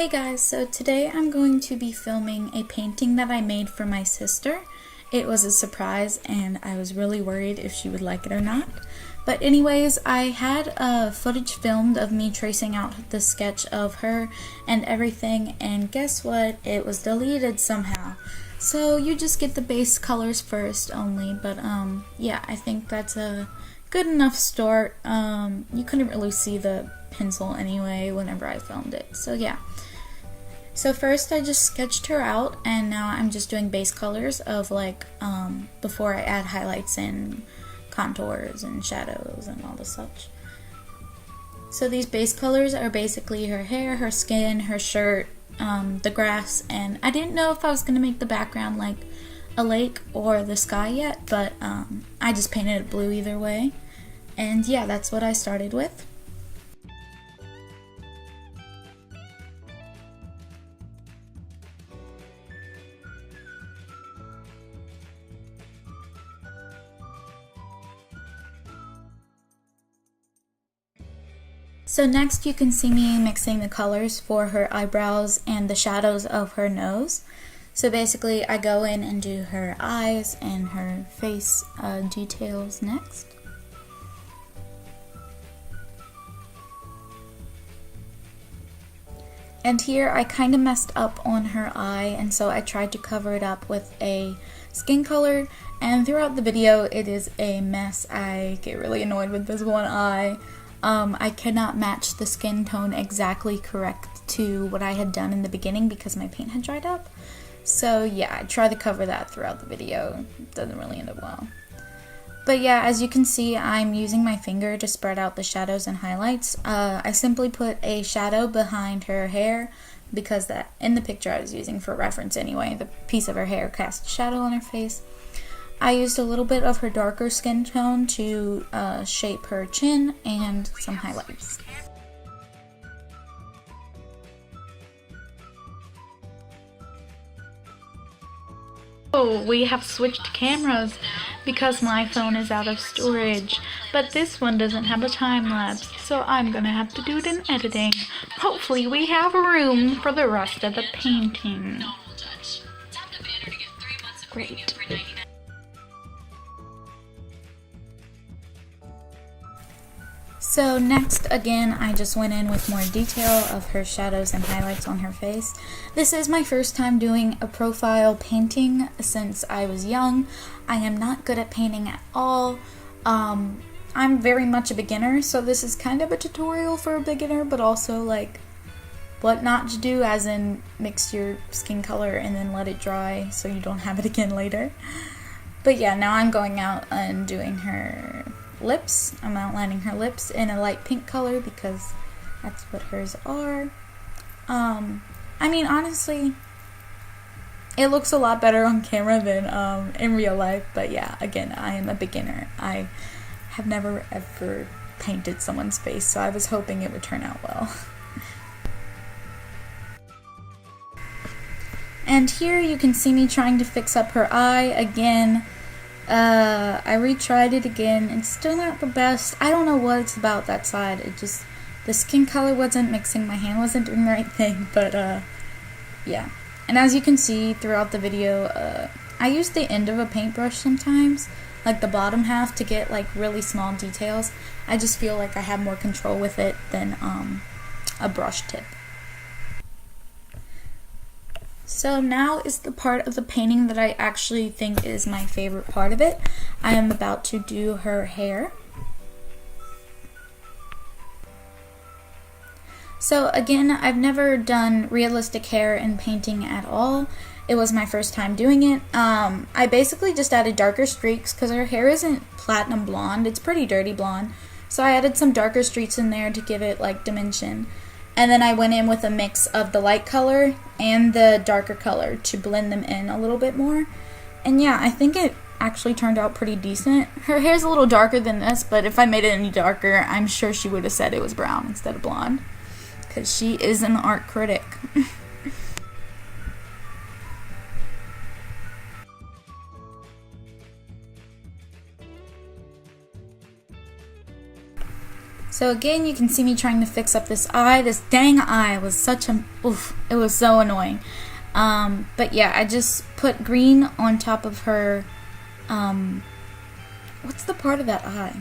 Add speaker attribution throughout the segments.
Speaker 1: Hey guys, so today I'm going to be filming a painting that I made for my sister. It was a surprise and I was really worried if she would like it or not. But anyways, I had footage filmed of me tracing out the sketch of her and everything, and guess what? It was deleted somehow. So you just get the base colors first only, but yeah, I think that's a good enough start. You couldn't really see the pencil anyway whenever I filmed it, so yeah. So first I just sketched her out, and now I'm just doing base colors of like before I add highlights and contours and shadows and all the such. So these base colors are basically her hair, her skin, her shirt, the grass, and I didn't know if I was going to make the background like a lake or the sky yet, but I just painted it blue either way. And yeah, that's what I started with. So next you can see me mixing the colors for her eyebrows and the shadows of her nose. So basically I go in and do her eyes and her face details next. And here I kind of messed up on her eye, and so I tried to cover it up with a skin color, and throughout the video it is a mess. I get really annoyed with this one eye. I cannot match the skin tone exactly correct to what I had done in the beginning because my paint had dried up. So yeah, I try to cover that throughout the video. It doesn't really end up well. But yeah, as you can see, I'm using my finger to spread out the shadows and highlights. I simply put a shadow behind her hair because that in the picture I was using for reference anyway, the piece of her hair cast a shadow on her face. I used a little bit of her darker skin tone to shape her chin and some highlights. Oh, we have switched cameras because my phone is out of storage, but this one doesn't have a time lapse, so I'm gonna have to do it in editing. Hopefully we have room for the rest of the painting. Great. So next, again, I just went in with more detail of her shadows and highlights on her face. This is my first time doing a profile painting since I was young. I am not good at painting at all. I'm very much a beginner, so this is kind of a tutorial for a beginner, but also like what not to do, as in mix your skin color and then let it dry so you don't have it again later. But yeah, now I'm going out and doing her lips. I'm outlining her lips in a light pink color because that's what hers are. I mean, honestly, it looks a lot better on camera than in real life, but yeah, again, I am a beginner. I have never ever painted someone's face, so I was hoping it would turn out well. And here you can see me trying to fix up her eye again. I retried it again. It's still not the best. I don't know what it's about that side. It just, the skin color wasn't mixing, my hand wasn't doing the right thing, but yeah. And as you can see throughout the video, I use the end of a paintbrush sometimes, like the bottom half, to get like really small details. I just feel like I have more control with it than a brush tip. So now is the part of the painting that I actually think is my favorite part of it. I am about to do her hair. So again, I've never done realistic hair in painting at all. It was my first time doing it. I basically just added darker streaks because her hair isn't platinum blonde, it's pretty dirty blonde. So I added some darker streaks in there to give it like dimension. And then I went in with a mix of the light color and the darker color to blend them in a little bit more. And yeah, I think it actually turned out pretty decent. Her hair's a little darker than this, but if I made it any darker, I'm sure she would have said it was brown instead of blonde, because she is an art critic. So again, you can see me trying to fix up this eye. This dang eye was such a, oof, it was so annoying. But yeah, I just put green on top of her, what's the part of that eye?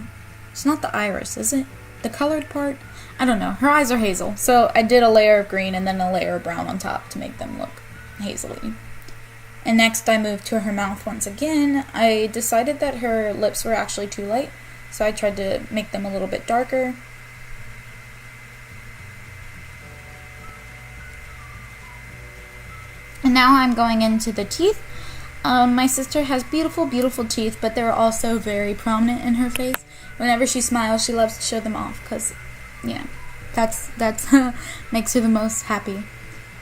Speaker 1: It's not the iris, is it? The colored part? I don't know. Her eyes are hazel. So I did a layer of green and then a layer of brown on top to make them look hazily. And next I moved to her mouth once again. I decided that her lips were actually too light, so I tried to make them a little bit darker. And now I'm going into the teeth. My sister has beautiful, beautiful teeth, but they're also very prominent in her face. Whenever she smiles, she loves to show them off because, yeah, that's makes her the most happy.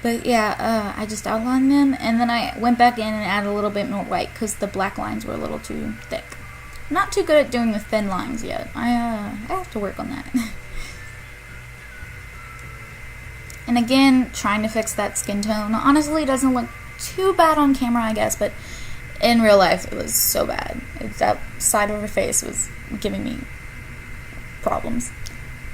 Speaker 1: But yeah, I just outlined them, and then I went back in and added a little bit more white because the black lines were a little too thick. I'm not too good at doing the thin lines yet. I have to work on that. And again, trying to fix that skin tone. Honestly, it doesn't look too bad on camera, I guess, but in real life, it was so bad. That side of her face was giving me problems.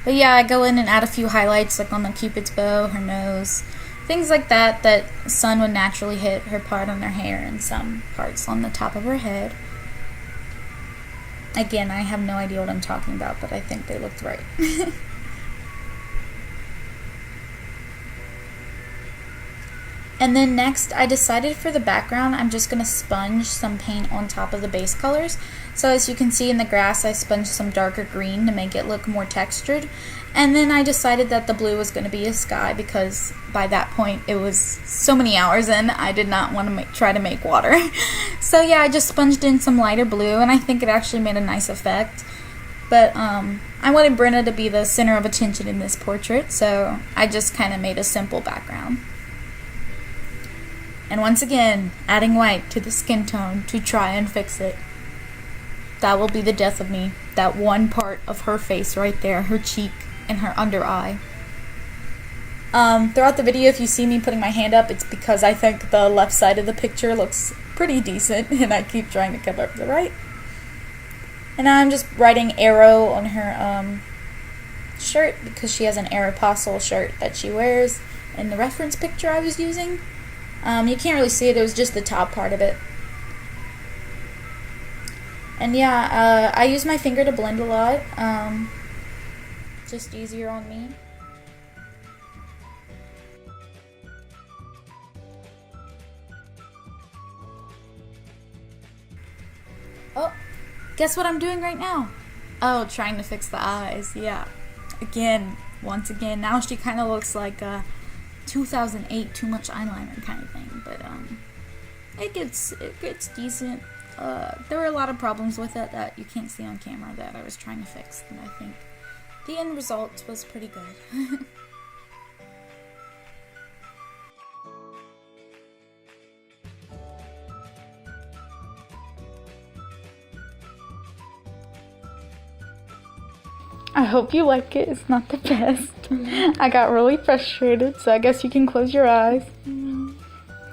Speaker 1: But yeah, I go in and add a few highlights, like on the cupid's bow, her nose, things like that, that sun would naturally hit her part on her hair and some parts on the top of her head. Again, I have no idea what I'm talking about, but I think they looked right. And then next, I decided for the background, I'm just going to sponge some paint on top of the base colors. So as you can see in the grass, I sponged some darker green to make it look more textured. And then I decided that the blue was going to be a sky because by that point, it was so many hours in, I did not want to try to make water. So yeah, I just sponged in some lighter blue, and I think it actually made a nice effect. But I wanted Brenna to be the center of attention in this portrait, so I just kind of made a simple background. And once again, adding white to the skin tone to try and fix it. That will be the death of me. That one part of her face right there, her cheek and her under eye. Throughout the video, if you see me putting my hand up, it's because I think the left side of the picture looks pretty decent, and I keep trying to cover up the right. And now I'm just writing arrow on her shirt because she has an Aeropostale shirt that she wears in the reference picture I was using. You can't really see it, it was just the top part of it. And yeah, I use my finger to blend a lot, just easier on me. Oh, guess what I'm doing right now? Oh, trying to fix the eyes, yeah. Again, once again, now she kind of looks like 2008 too much eyeliner kind of thing, but it gets decent. There were a lot of problems with it that you can't see on camera that I was trying to fix, and I think the end result was pretty good. I hope you like it. It's not the best. I got really frustrated, so I guess you can close your eyes.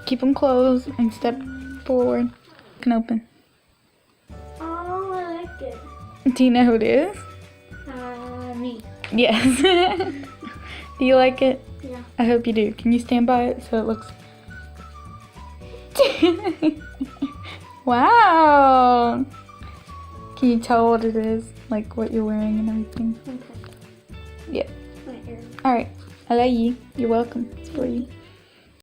Speaker 1: Keep them closed and step forward. You can open.
Speaker 2: Oh, I like it.
Speaker 1: Do you know who it is?
Speaker 2: Me.
Speaker 1: Yes. Do you like it?
Speaker 2: Yeah.
Speaker 1: I hope you do. Can you stand by it so it looks... Wow! Can you tell what it is? Like what you're wearing and everything?
Speaker 2: Okay.
Speaker 1: Yeah.
Speaker 2: My ear.
Speaker 1: Alright. I love you. You're welcome. It's for you.